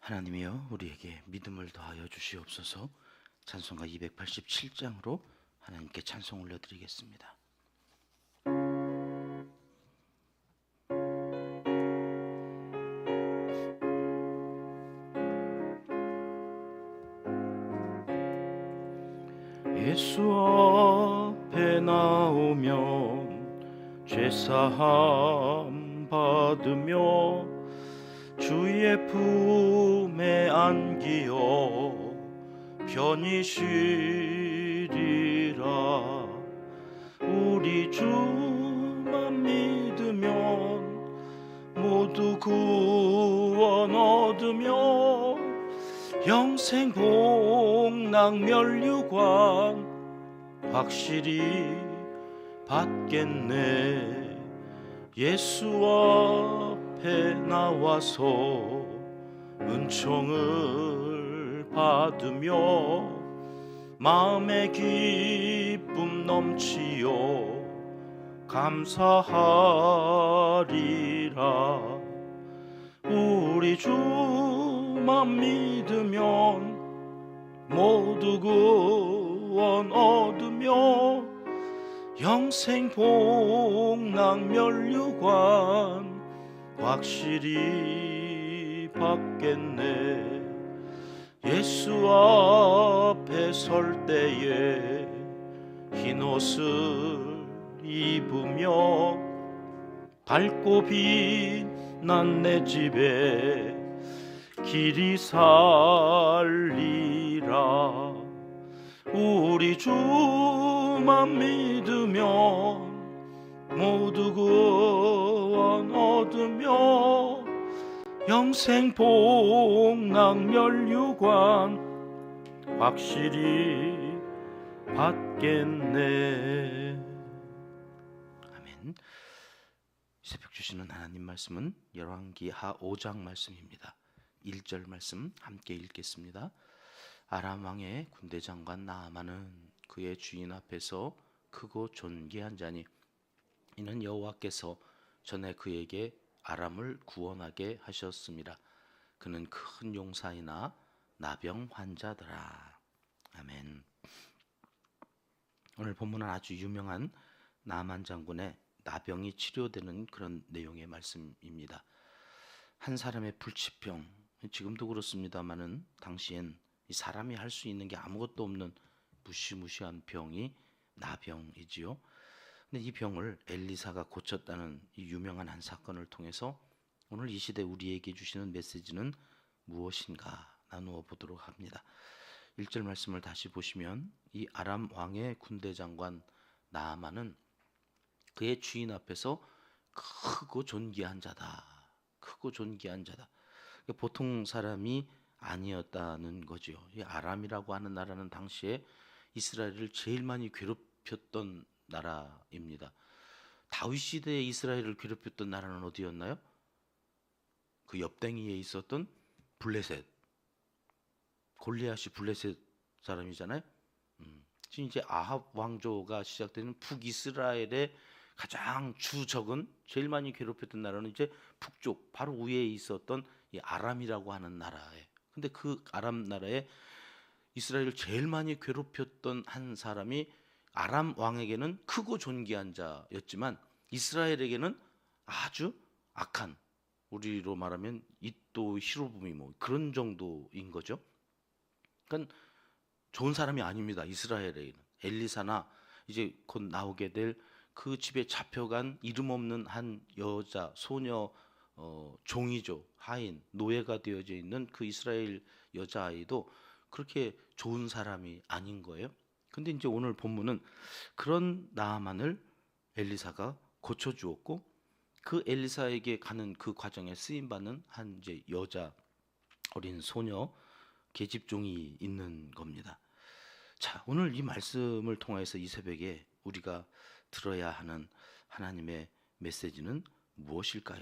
하나님이여 우리에게 믿음을 더하여 주시옵소서. 찬송가 287장으로 하나님께 찬송 올려드리겠습니다. 예수 앞에 나오면 죄사함 받으며 주의 품에 안기어 편히 쉬리라. 우리 주만 믿으면 모두 구원 얻으며 영생 복락 멸류관 확실히 받겠네. 예수 앞에 나와서 은총을 받으며 마음의 기쁨 넘치어 감사하리라. 우리 주만 믿으면 모두 구원 얻으며 영생 복락 멸류관 확실히 받겠네. 예수 앞에 설 때에 흰 옷을 입으며 밝고 빛난 내 집에 길이 살리라. 우리 주만 믿으면 모두 구원 얻으며 영생 복락 멸류관 확실히 받겠네. 아멘. 새벽 주시는 하나님 말씀은 열왕기하 5장 말씀입니다. 1절 말씀 함께 읽겠습니다. 아람 왕의 군대 장관 나아만은 그의 주인 앞에서 크고 존귀한 자니 이는 여호와께서 전에 그에게 아람을 구원하게 하셨습니다. 그는 큰 용사이나 나병 환자더라. 아멘. 오늘 본문은 아주 유명한 나만 장군의 나병이 치료되는 그런 내용의 말씀입니다. 한 사람의 불치병, 지금도 그렇습니다마는 당시엔 이 사람이 할 수 있는 게 아무것도 없는 무시무시한 병이 나병이지요. 근데 이 병을 엘리사가 고쳤다는 이 유명한 한 사건을 통해서 오늘 이 시대 우리에게 주시는 메시지는 무엇인가 나누어 보도록 합니다. 1절 말씀을 다시 보시면 이 아람 왕의 군대 장관 나아만은 그의 주인 앞에서 크고 존귀한 자다. 크고 존귀한 자다. 보통 사람이 아니었다는 거죠. 이 아람이라고 하는 나라는 당시에 이스라엘을 제일 많이 괴롭혔던 나라입니다. 다윗 시대에 이스라엘을 괴롭혔던 나라는 어디였나요? 그 옆댕이에 있었던 블레셋. 골리앗이 블레셋 사람이잖아요. 지금 이제 아합 왕조가 시작되는 북이스라엘의 가장 주적은 제일 많이 괴롭혔던 나라는 이제 북쪽 바로 위에 있었던 이 아람이라고 하는 나라에. 근데 그 아람 나라에 이스라엘을 제일 많이 괴롭혔던 한 사람이 아람 왕에게는 크고 존귀한 자였지만 이스라엘에게는 아주 악한, 우리로 말하면 이또 히로부미 뭐 그런 정도인 거죠. 그러니까 좋은 사람이 아닙니다. 이스라엘에게는. 엘리사나 이제 곧 나오게 될 그 집에 잡혀간 이름 없는 한 여자, 소녀, 종이죠. 하인, 노예가 되어져 있는 그 이스라엘 여자아이도 그렇게 좋은 사람이 아닌 거예요. 근데 이제 오늘 본문은 그런 나아만을 엘리사가 고쳐주었고 그 엘리사에게 가는 그 과정에 쓰임받는 한 이제 여자, 어린 소녀, 계집종이 있는 겁니다. 자, 오늘 이 말씀을 통해서 이 새벽에 우리가 들어야 하는 하나님의 메시지는 무엇일까요?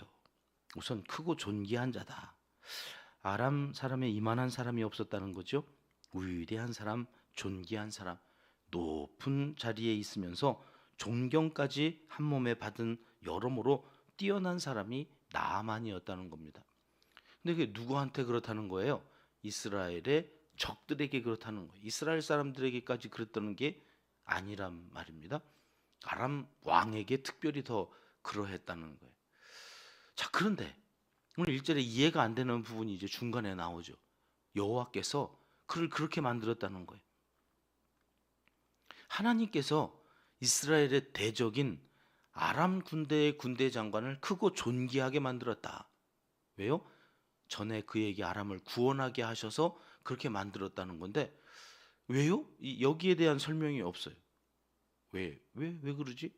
우선 크고 존귀한 자다. 아람 사람에 이만한 사람이 없었다는 거죠. 위대한 사람, 존귀한 사람, 높은 자리에 있으면서 존경까지 한 몸에 받은 여러모로 뛰어난 사람이 나아만이었다는 겁니다. 근데 그게 누구한테 그렇다는 거예요? 이스라엘의 적들에게 그렇다는 거예요. 이스라엘 사람들에게까지 그랬다는 게 아니란 말입니다. 아람 왕에게 특별히 더 그러했다는 거예요. 자, 그런데 오늘 1절에 이해가 안 되는 부분이 이제 중간에 나오죠. 여호와께서 그를 그렇게 만들었다는 거예요. 하나님께서 이스라엘의 대적인 아람 군대의 군대 장관을 크고 존귀하게 만들었다. 왜요? 전에 그에게 아람을 구원하게 하셔서 그렇게 만들었다는 건데 왜요? 여기에 대한 설명이 없어요. 왜 그러지?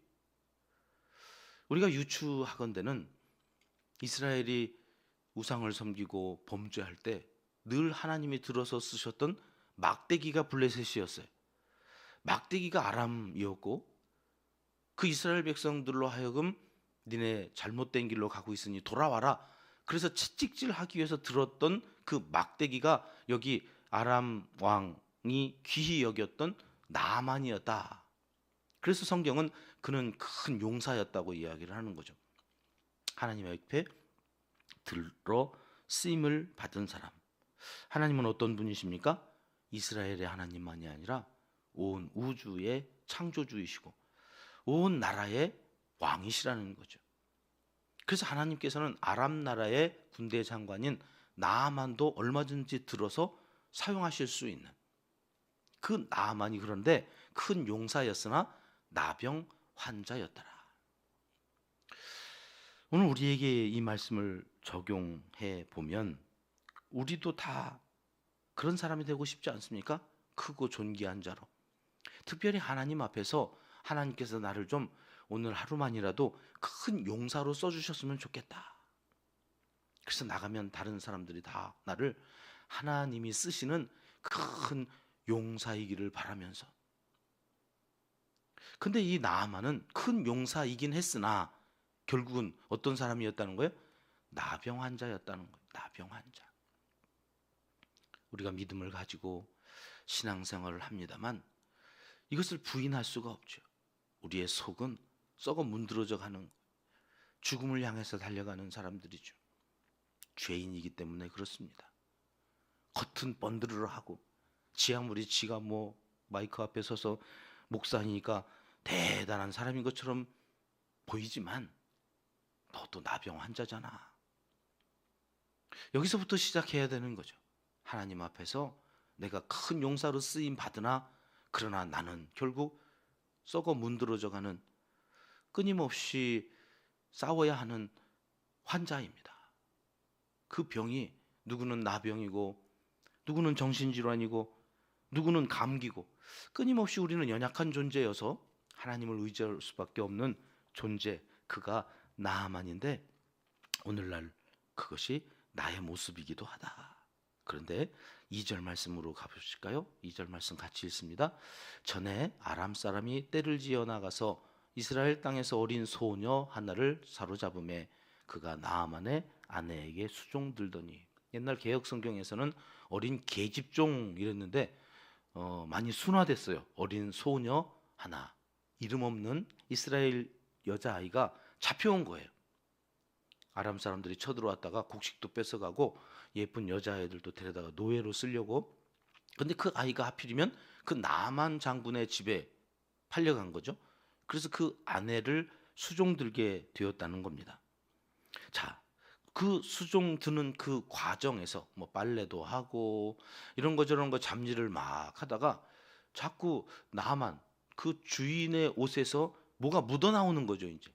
우리가 유추하건대는 이스라엘이 우상을 섬기고 범죄할 때 늘 하나님이 들어서 쓰셨던 막대기가 블레셋이었어요. 막대기가 아람이었고 그 이스라엘 백성들로 하여금 니네 잘못된 길로 가고 있으니 돌아와라. 그래서 채찍질하기 위해서 들었던 그 막대기가 여기 아람 왕이 귀히 여겼던 나아만이었다. 그래서 성경은 그는 큰 용사였다고 이야기를 하는 거죠. 하나님의 옆에 들어 쓰임을 받은 사람. 하나님은 어떤 분이십니까? 이스라엘의 하나님만이 아니라 온 우주의 창조주이시고 온 나라의 왕이시라는 거죠. 그래서 하나님께서는 아람 나라의 군대 장관인 나아만도 얼마든지 들어서 사용하실 수 있는 그 나아만이 그런데 큰 용사였으나 나병 환자였더라. 오늘 우리에게 이 말씀을 적용해 보면 우리도 다 그런 사람이 되고 싶지 않습니까? 크고 존귀한 자로. 특별히 하나님 앞에서 하나님께서 나를 좀 오늘 하루만이라도 큰 용사로 써주셨으면 좋겠다. 그래서 나가면 다른 사람들이 다 나를 하나님이 쓰시는 큰 용사이기를 바라면서. 근데 이 나아만은 큰 용사이긴 했으나 결국은 어떤 사람이었다는 거예요? 나병 환자였다는 거예요. 나병 환자. 우리가 믿음을 가지고 신앙생활을 합니다만 이것을 부인할 수가 없죠. 우리의 속은 썩어 문드러져 가는 죽음을 향해서 달려가는 사람들이죠. 죄인이기 때문에 그렇습니다. 겉은 번드르르하고 아무리 지가 뭐 마이크 앞에 서서 목사니까 대단한 사람인 것처럼 보이지만 너도 나병 환자잖아. 여기서부터 시작해야 되는 거죠. 하나님 앞에서 내가 큰 용사로 쓰임 받으나 그러나 나는 결국 썩어 문드러져 가는 끊임없이 싸워야 하는 환자입니다. 그 병이 누구는 나병이고 누구는 정신질환이고 누구는 감기고 끊임없이 우리는 연약한 존재여서 하나님을 의지할 수밖에 없는 존재, 그가 나아만인데 오늘날 그것이 나의 모습이기도 하다. 그런데 2절 말씀으로 가보실까요? 2절 말씀 같이 읽습니다. 전에 아람 사람이 떼를 지어 나가서 이스라엘 땅에서 어린 소녀 하나를 사로잡음에 그가 나아만의 아내에게 수종들더니. 옛날 개역 성경에서는 어린 계집종 이랬는데 많이 순화됐어요. 어린 소녀 하나, 이름 없는 이스라엘 여자아이가 잡혀온 거예요. 아람 사람들이 쳐들어왔다가 곡식도 뺏어가고 예쁜 여자아이들도 데려다가 노예로 쓰려고. 근데 그 아이가 하필이면 그 나만 장군의 집에 팔려간 거죠. 그래서 그 아내를 수종 들게 되었다는 겁니다. 자, 그 수종 드는 그 과정에서 뭐 빨래도 하고 이런 거 저런 거 잡일을 막 하다가 자꾸 나만 그 주인의 옷에서 뭐가 묻어 나오는 거죠. 이제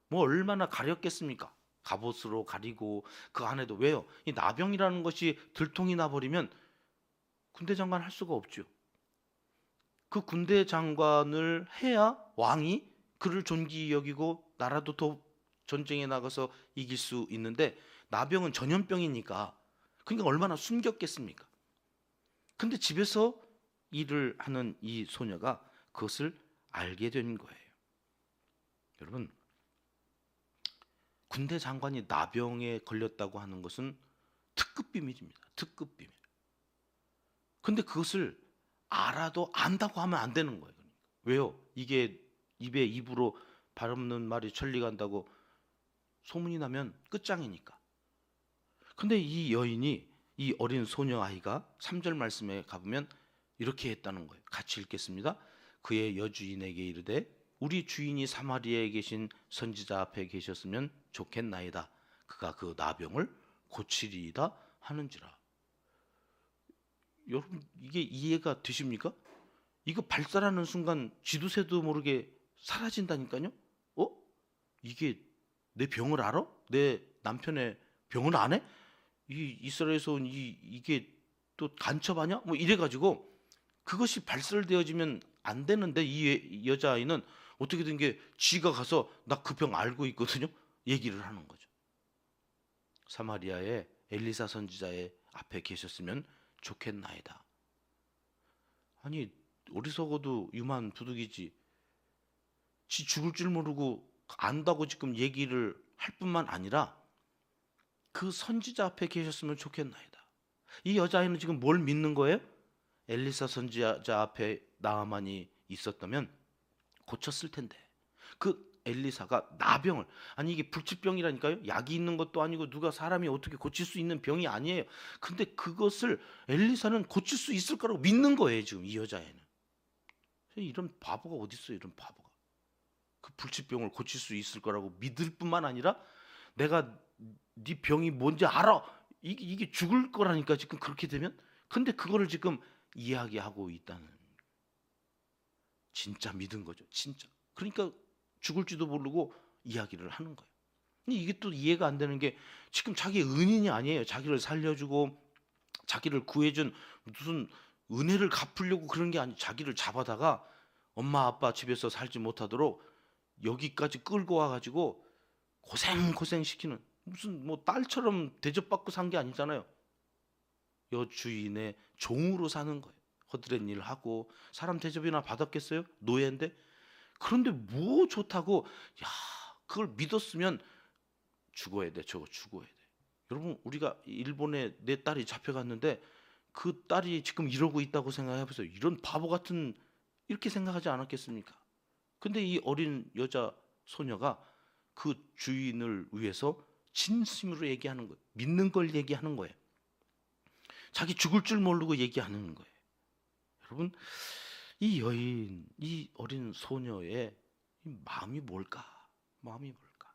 뭐 얼마나 가렸겠습니까? 갑옷으로 가리고 그 안에도. 왜요? 이 나병이라는 것이 들통이 나버리면 군대 장관 할 수가 없죠. 그 군대 장관을 해야 왕이 그를 존귀히 여기고 나라도 더 전쟁에 나가서 이길 수 있는데 나병은 전염병이니까 그러니까 얼마나 숨겼겠습니까? 근데 집에서 일을 하는 이 소녀가 그것을 알게 된 거예요. 여러분, 군대 장관이 나병에 걸렸다고 하는 것은 특급 비밀입니다. 특급 비밀. 근데 그것을 알아도 안다고 하면 안 되는 거예요. 그러니까. 왜요? 이게 입으로 발 없는 말이 천리 간다고 소문이 나면 끝장이니까. 근데 이 여인이, 이 어린 소녀 아이가 3절 말씀에 가보면 이렇게 했다는 거예요. 같이 읽겠습니다. 그의 여주인에게 이르되 우리 주인이 사마리아에 계신 선지자 앞에 계셨으면 좋겠나이다. 그가 그 나병을 고치리이다 하는지라. 여러분, 이게 이해가 되십니까? 이거 발사하는 순간 쥐도새도 모르게 사라진다니까요. 이게 내 병을 알아? 내 남편의 병을 안 해? 이 이스라엘에서 온 이게 또 간첩하냐? 뭐 이래가지고 그것이 발설되어지면 안 되는데 이 여자아이는 어떻게 된 게 쥐가 가서 나 그 병 알고 있거든요. 얘기를 하는 거죠. 사마리아의 엘리사 선지자의 앞에 계셨으면 좋겠나이다. 아니, 어리석어도 유만 부득이지. 지 죽을 줄 모르고 안다고 지금 얘기를 할 뿐만 아니라 그 선지자 앞에 계셨으면 좋겠나이다. 이 여자아이는 지금 뭘 믿는 거예요? 엘리사 선지자 앞에 나아만이 있었다면 고쳤을 텐데. 그 엘리사가 나병을, 아니 이게 불치병이라니까요. 약이 있는 것도 아니고 누가 사람이 어떻게 고칠 수 있는 병이 아니에요. 근데 그것을 엘리사는 고칠 수 있을 거라고 믿는 거예요. 지금 이 여자애는. 이런 바보가 어디 있어요. 이런 바보가. 그 불치병을 고칠 수 있을 거라고 믿을 뿐만 아니라 내가 네 병이 뭔지 알아. 이게 죽을 거라니까 지금 그렇게 되면. 근데 그거를 지금 이야기하고 있다는, 진짜 믿은 거죠. 진짜. 그러니까 죽을지도 모르고 이야기를 하는 거예요. 근데 이게 또 이해가 안 되는 게 지금 자기 은인이 아니에요. 자기를 살려주고 자기를 구해준 무슨 은혜를 갚으려고 그런 게 아니에요. 자기를 잡아다가 엄마 아빠 집에서 살지 못하도록 여기까지 끌고 와가지고 고생 시키는, 무슨 뭐 딸처럼 대접받고 산 게 아니잖아요. 여주인의 종으로 사는 거예요. 허드렛 일 하고 사람 대접이나 받았겠어요? 노예인데. 그런데 뭐 좋다고, 야, 그걸 믿었으면 죽어야 돼. 저거 죽어야 돼. 여러분, 우리가 일본에 내 딸이 잡혀갔는데 그 딸이 지금 이러고 있다고 생각해 보세요. 이런 바보 같은, 이렇게 생각하지 않았겠습니까? 근데 이 어린 여자 소녀가 그 주인을 위해서 진심으로 얘기하는 거예요. 믿는 걸 얘기하는 거예요. 자기 죽을 줄 모르고 얘기하는 거예요. 여러분, 이 여인, 이 어린 소녀의 마음이 뭘까? 마음이 뭘까?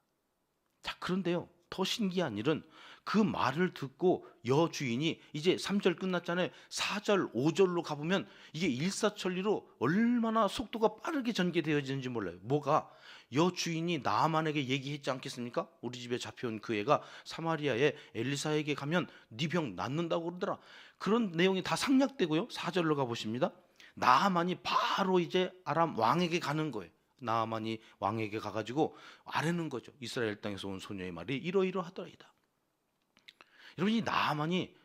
자, 그런데요, 더 신기한 일은 그 말을 듣고 여주인이, 이제 3절 끝났잖아요. 4절, 5절로 가보면 이게 일사천리로 얼마나 속도가 빠르게 전개되어지는지 몰라요. 뭐가? 여주인이 나아만에게 얘기했지 않겠습니까? 우리 집에 잡혀온 그 애가 사마리아의 엘리사에게 가면 네 병 낫는다고 그러더라. 그런 내용이 다 상략되고요. 4절로 가보십니다. 나아만이 바로 이제 아람 왕에게 가는 거예요. 나아만이 왕에게 가가지고 아뢰는 거죠. 이스라엘 땅에서 온 소녀의 말이 이러이러하더이다. 여러분, 이 나아만이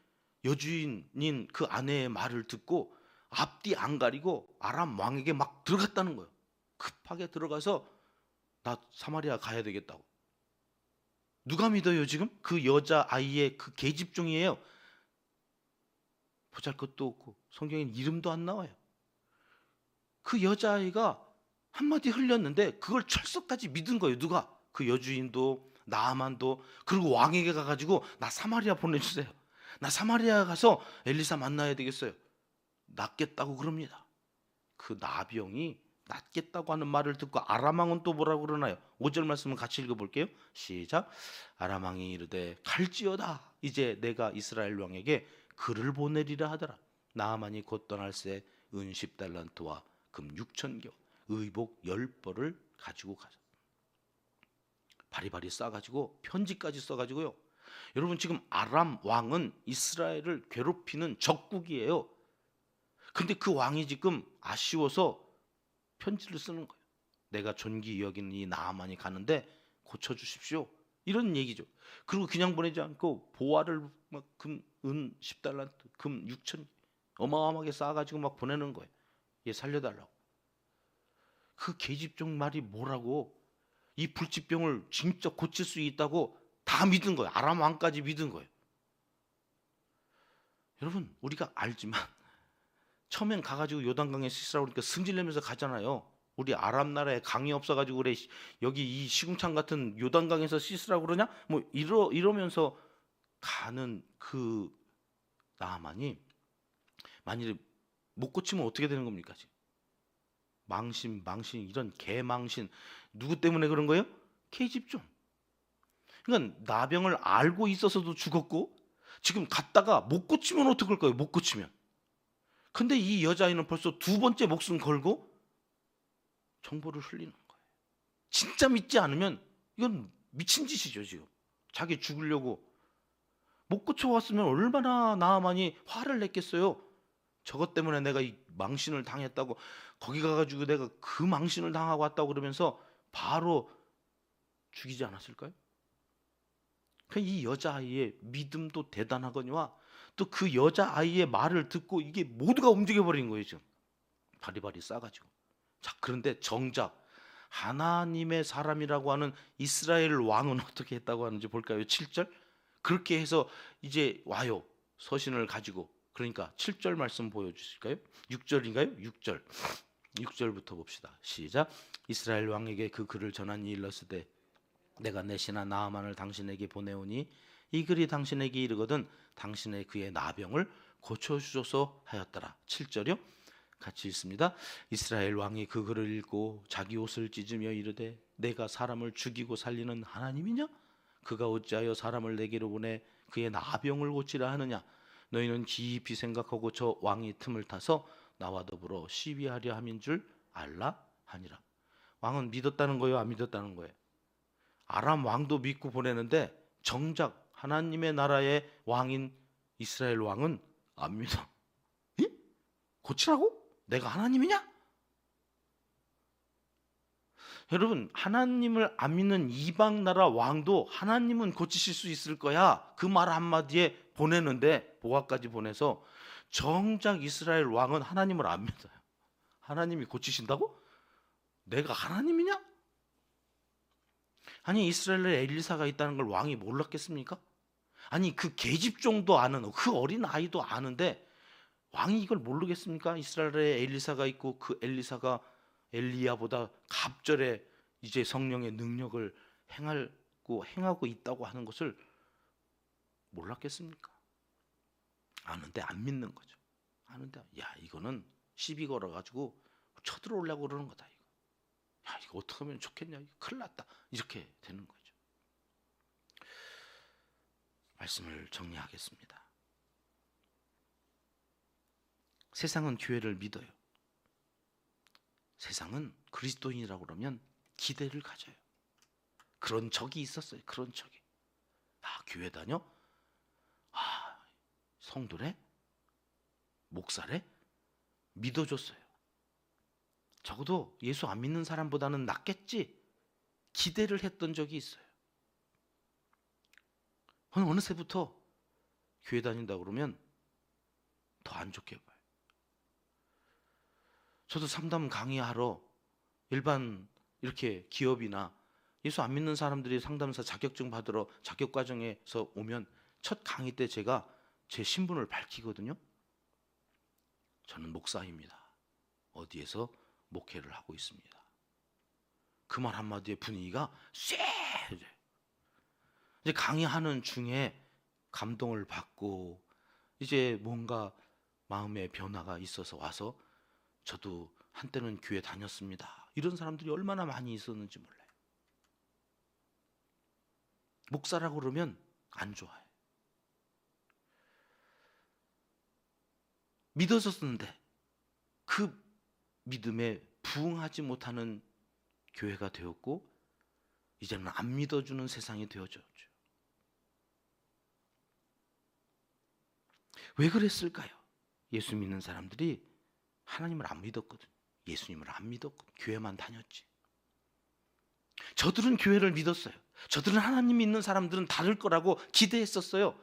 여주인인 그 아내의 말을 듣고 앞뒤 안 가리고 아람 왕에게 막 들어갔다는 거예요. 급하게 들어가서 나 사마리아 가야 되겠다고. 누가 믿어요 지금? 그 여자 아이의 그 계집종이에요. 보잘것도 없고 성경엔 이름도 안 나와요. 그 여자아이가 한마디 흘렸는데 그걸 철석까지 믿은 거예요. 누가? 그 여주인도 나아만도. 그리고 왕에게 가가지고 나 사마리아 보내주세요. 나 사마리아 가서 엘리사 만나야 되겠어요. 낫겠다고 그럽니다. 그 나병이 낫겠다고 하는 말을 듣고 아람 왕은 또 뭐라고 그러나요? 5절 말씀을 같이 읽어볼게요. 시작. 아람 왕이 이르되 갈지어다. 이제 내가 이스라엘 왕에게 글을 보내리라 하더라. 나아만이 곧 떠날새 은 10달란트와 금 6,000겨 의복 10벌을 가지고 가자. 바리바리 싸가지고 편지까지 써가지고요. 여러분, 지금 아람 왕은 이스라엘을 괴롭히는 적국이에요. 근데 그 왕이 지금 아쉬워서 편지를 쓰는 거예요. 내가 존귀 여기는 이 나아만이 가는데 고쳐주십시오. 이런 얘기죠. 그리고 그냥 보내지 않고 보화를 막 은 10달란트, 금 6천 어마어마하게 쌓아가지고 막 보내는 거예요. 얘 살려달라고. 그 계집종 말이 뭐라고, 이 불치병을 진짜 고칠 수 있다고 다 믿은 거예요. 아람 왕까지 믿은 거예요. 여러분, 우리가 알지만 처음엔 가가지고 요단강에 씻으라고 그러니까 승질내면서 가잖아요. 우리 아람 나라에 강이 없어가지고 그래, 여기 이 시궁창 같은 요단강에서 씻으라고 그러냐? 뭐 이러면서 가는 그 나아만이 만일에 못 고치면 어떻게 되는 겁니까? 지금 망신 이런 개망신 누구 때문에 그런 거예요? 계집종. 그러니까 나병을 알고 있어서도 죽었고 지금 갔다가 못 고치면 어떡할 거예요? 못 고치면. 근데 이 여자아이는 벌써 두 번째 목숨 걸고 정보를 흘리는 거예요. 진짜 믿지 않으면 이건 미친 짓이죠. 지금 자기 죽으려고 못 고쳐왔으면 얼마나 나아만이 화를 냈겠어요. 저것 때문에 내가 이 망신을 당했다고, 거기 가가지고 내가 그 망신을 당하고 왔다고 그러면서 바로 죽이지 않았을까요? 이 여자아이의 믿음도 대단하거니와 또 그 여자아이의 말을 듣고 이게 모두가 움직여버린 거예요. 지금 바리바리 싸가지고. 자, 그런데 정작 하나님의 사람이라고 하는 이스라엘 왕은 어떻게 했다고 하는지 볼까요? 7절. 그렇게 해서 이제 와요. 서신을 가지고. 그러니까 7절 말씀 보여주실까요? 6절인가요? 6절. 6절부터 봅시다. 시작. 이스라엘 왕에게 그 글을 전하니 일렀으되 내가 내 신하 나아만을 당신에게 보내오니 이 글이 당신에게 이르거든 당신의 그의 나병을 고쳐주소서 하였더라. 7절이요. 같이 읽습니다. 이스라엘 왕이 그 글을 읽고 자기 옷을 찢으며 이르되 내가 사람을 죽이고 살리는 하나님이냐? 그가 어찌하여 사람을 내게로 보내 그의 나병을 고치라 하느냐? 너희는 깊이 생각하고 저 왕이 틈을 타서 나와 더불어 시비하려 함인 줄 알라 하니라. 왕은 믿었다는 거예요? 안 믿었다는 거예요? 아람 왕도 믿고 보내는데 정작 하나님의 나라의 왕인 이스라엘 왕은 안 믿어. 에? 고치라고? 내가 하나님이냐? 여러분, 하나님을 안 믿는 이방 나라 왕도 하나님은 고치실 수 있을 거야 그 말 한마디에 보내는데, 보아까지 보내서 정작 이스라엘 왕은 하나님을 안 믿어요. 하나님이 고치신다고? 내가 하나님이냐? 아니, 이스라엘에 엘리사가 있다는 걸 왕이 몰랐겠습니까? 아니, 그 계집종도 아는, 그 어린 아이도 아는데 왕이 이걸 모르겠습니까? 이스라엘에 엘리사가 있고 그 엘리사가 엘리야보다 갑절에 이제 성령의 능력을 행하고 있다고 하는 것을 몰랐겠습니까? 아는데 안 믿는 거죠. 아는데 야, 이거는 시비 걸어가지고 쳐들어오려고 그러는 거다. 이거. 야, 이거 어떻게 하면 좋겠냐? 이거 큰일 났다. 이렇게 되는 거죠. 말씀을 정리하겠습니다. 세상은 교회를 믿어요. 세상은 그리스도인이라고 그러면 기대를 가져요. 그런 적이 있었어요. 그런 적이. 아, 교회 다녀? 아, 성도래? 목사래? 믿어줬어요. 적어도 예수 안 믿는 사람보다는 낫겠지 기대를 했던 적이 있어요. 어느새부터 교회 다닌다고 그러면 더 안 좋게 봐요. 저도 상담 강의하러 일반 이렇게 기업이나 예수 안 믿는 사람들이 상담사 자격증 받으러 자격과정에서 오면 첫 강의 때 제가 제 신분을 밝히거든요. 저는 목사입니다. 어디에서 목회를 하고 있습니다. 그 말 한마디에 분위기가 쎄해져요. 이제 강의하는 중에 감동을 받고 이제 뭔가 마음의 변화가 있어서 와서 저도 한때는 교회 다녔습니다. 이런 사람들이 얼마나 많이 있었는지 몰라요. 목사라고 그러면 안 좋아해. 믿어졌는데 그 믿음에 부응하지 못하는 교회가 되었고 이제는 안 믿어주는 세상이 되어졌죠. 왜 그랬을까요? 예수 믿는 사람들이 하나님을 안 믿었거든. 예수님을 안 믿었고 교회만 다녔지. 저들은 교회를 믿었어요. 저들은 하나님 믿는 사람들은 다를 거라고 기대했었어요.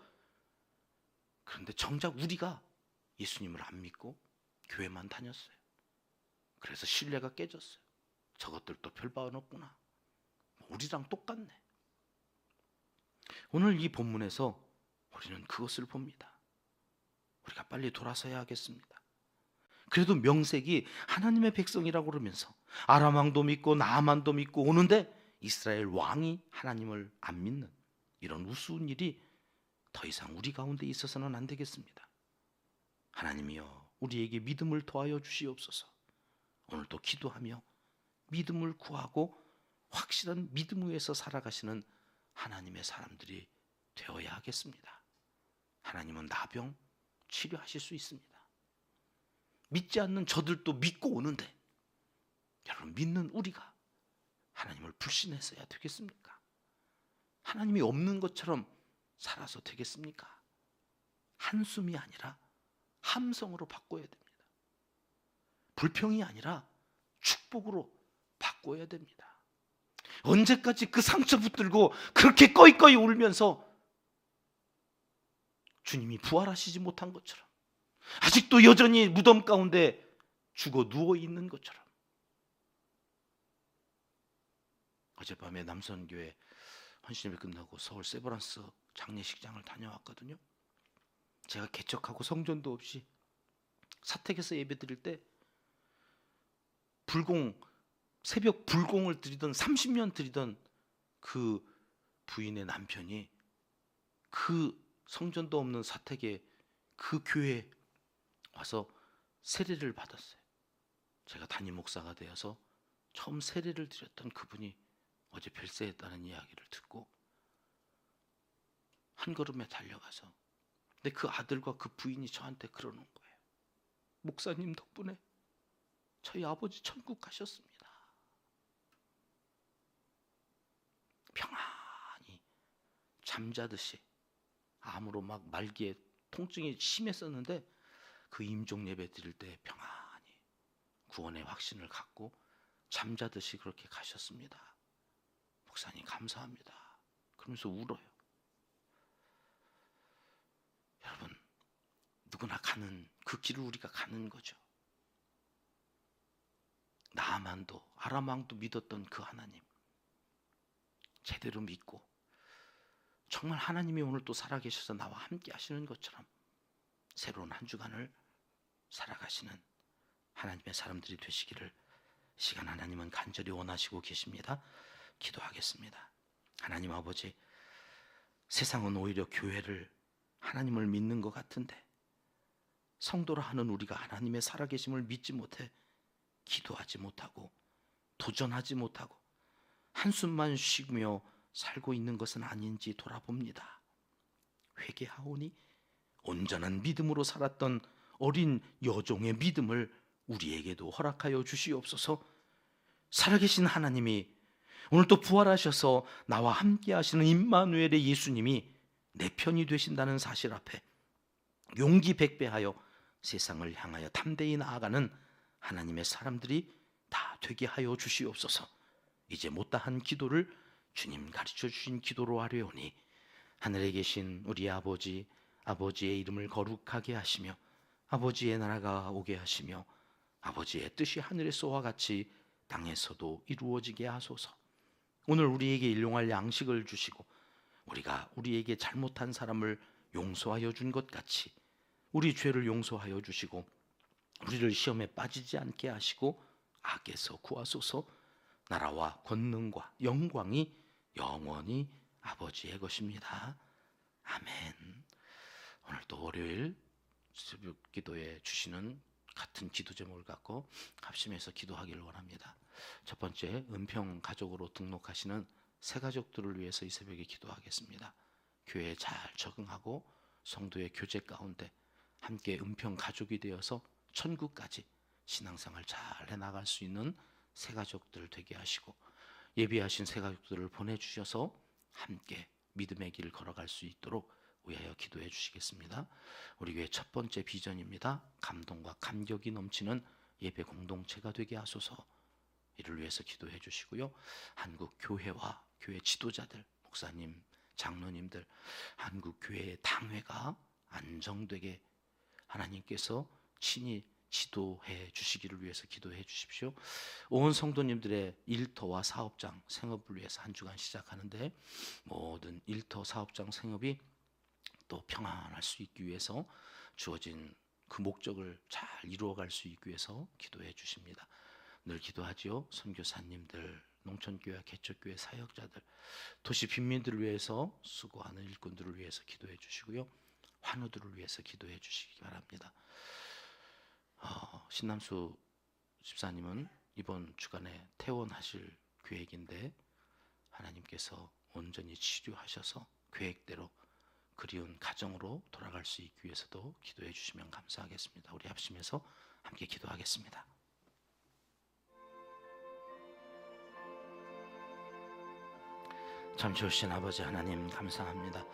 그런데 정작 우리가 예수님을 안 믿고 교회만 다녔어요. 그래서 신뢰가 깨졌어요. 저것들도 별 바는 없구나. 우리랑 똑같네. 오늘 이 본문에서 우리는 그것을 봅니다. 우리가 빨리 돌아서야 하겠습니다. 그래도 명색이 하나님의 백성이라고 그러면서 아람 왕도 믿고 나아만도 믿고 오는데 이스라엘 왕이 하나님을 안 믿는 이런 우스운 일이 더 이상 우리 가운데 있어서는 안 되겠습니다. 하나님이여, 우리에게 믿음을 더하여 주시옵소서. 오늘도 기도하며 믿음을 구하고 확실한 믿음 위에서 살아가시는 하나님의 사람들이 되어야 하겠습니다. 하나님은 나병 치료하실 수 있습니다. 믿지 않는 저들도 믿고 오는데, 여러분, 믿는 우리가 하나님을 불신했어야 되겠습니까? 하나님이 없는 것처럼 살아서 되겠습니까? 한숨이 아니라 함성으로 바꿔야 됩니다. 불평이 아니라 축복으로 바꿔야 됩니다. 언제까지 그 상처 붙들고 그렇게 꺼이꺼이 울면서 주님이 부활하시지 못한 것처럼, 아직도 여전히 무덤 가운데 죽어 누워 있는 것처럼. 어젯밤에 남선교회 헌신예배 끝나고 서울 세브란스 장례식장을 다녀왔거든요. 제가 개척하고 성전도 없이 사택에서 예배 드릴 때 새벽 불공을 드리던 30년 드리던 그 부인의 남편이 그 성전도 없는 사택에 그 교회에 와서 세례를 받았어요. 제가 담임 목사가 되어서 처음 세례를 드렸던 그분이 어제 별세했다는 이야기를 듣고 한 걸음에 달려가서, 근데 그 아들과 그 부인이 저한테 그러는 거예요. 목사님 덕분에 저희 아버지 천국 가셨습니다. 평안히 잠자듯이, 암으로 막 말기에 통증이 심했었는데 그 임종 예배 드릴 때 평안히 구원의 확신을 갖고 잠자듯이 그렇게 가셨습니다. 목사님 감사합니다. 그러면서 울어요. 여러분, 누구나 가는 그 길을 우리가 가는 거죠. 나아만도 아람 왕도 믿었던 그 하나님 제대로 믿고, 정말 하나님이 오늘 또 살아계셔서 나와 함께 하시는 것처럼 새로운 한 주간을 살아가시는 하나님의 사람들이 되시기를 시간 하나님은 간절히 원하시고 계십니다. 기도하겠습니다. 하나님 아버지, 세상은 오히려 교회를, 하나님을 믿는 것 같은데 성도라 하는 우리가 하나님의 살아계심을 믿지 못해 기도하지 못하고 도전하지 못하고 한숨만 쉬며 살고 있는 것은 아닌지 돌아봅니다. 회개하오니 온전한 믿음으로 살았던 어린 여종의 믿음을 우리에게도 허락하여 주시옵소서. 살아계신 하나님이 오늘 또 부활하셔서 나와 함께 하시는 임마누엘의 예수님이 내 편이 되신다는 사실 앞에 용기 백배하여 세상을 향하여 담대히 나아가는 하나님의 사람들이 다 되게 하여 주시옵소서. 이제 못다한 기도를 주님 가르쳐 주신 기도로 하려오니 하늘에 계신 우리 아버지, 아버지의 이름을 거룩하게 하시며 아버지의 나라가 오게 하시며 아버지의 뜻이 하늘에서와 같이 땅에서도 이루어지게 하소서. 오늘 우리에게 일용할 양식을 주시고 우리가 우리에게 잘못한 사람을 용서하여 준 것 같이 우리 죄를 용서하여 주시고 우리를 시험에 빠지지 않게 하시고 악에서 구하소서. 나라와 권능과 영광이 영원히 아버지의 것입니다. 아멘. 오늘도 월요일 새벽 기도에 주시는 같은 기도 제목을 갖고 합심해서 기도하기를 원합니다. 첫 번째, 은평 가족으로 등록하시는 새 가족들을 위해서 이 새벽에 기도하겠습니다. 교회에 잘 적응하고 성도의 교제 가운데 함께 은평 가족이 되어서 천국까지 신앙생활 잘 해나갈 수 있는 새 가족들 되게 하시고, 예비하신 새 가족들을 보내주셔서 함께 믿음의 길을 걸어갈 수 있도록 위하여 기도해 주시겠습니다. 우리 교회 첫 번째 비전입니다. 감동과 감격이 넘치는 예배 공동체가 되게 하소서. 이를 위해서 기도해 주시고요. 한국 교회와 교회 지도자들, 목사님, 장로님들, 한국 교회의 당회가 안정되게 하나님께서 친히 지도해 주시기를 위해서 기도해 주십시오. 온 성도님들의 일터와 사업장 생업을 위해서 한 주간 시작하는데 모든 일터 사업장 생업이 또 평안할 수 있기 위해서 주어진 그 목적을 잘 이루어갈 수 있기 위해서 기도해 주십니다. 늘 기도하지요. 선교사님들 농촌교회, 개척교회 사역자들, 도시 빈민들을 위해서 수고하는 일꾼들을 위해서 기도해 주시고요. 환우들을 위해서 기도해 주시기 바랍니다. 신남수 집사님은 이번 주간에 퇴원하실 계획인데 하나님께서 온전히 치료하셔서 계획대로 그리운 가정으로 돌아갈 수 있기 위해서도 기도해 주시면 감사하겠습니다. 우리 합심해서 함께 기도하겠습니다. 참 좋으신 아버지 하나님 감사합니다.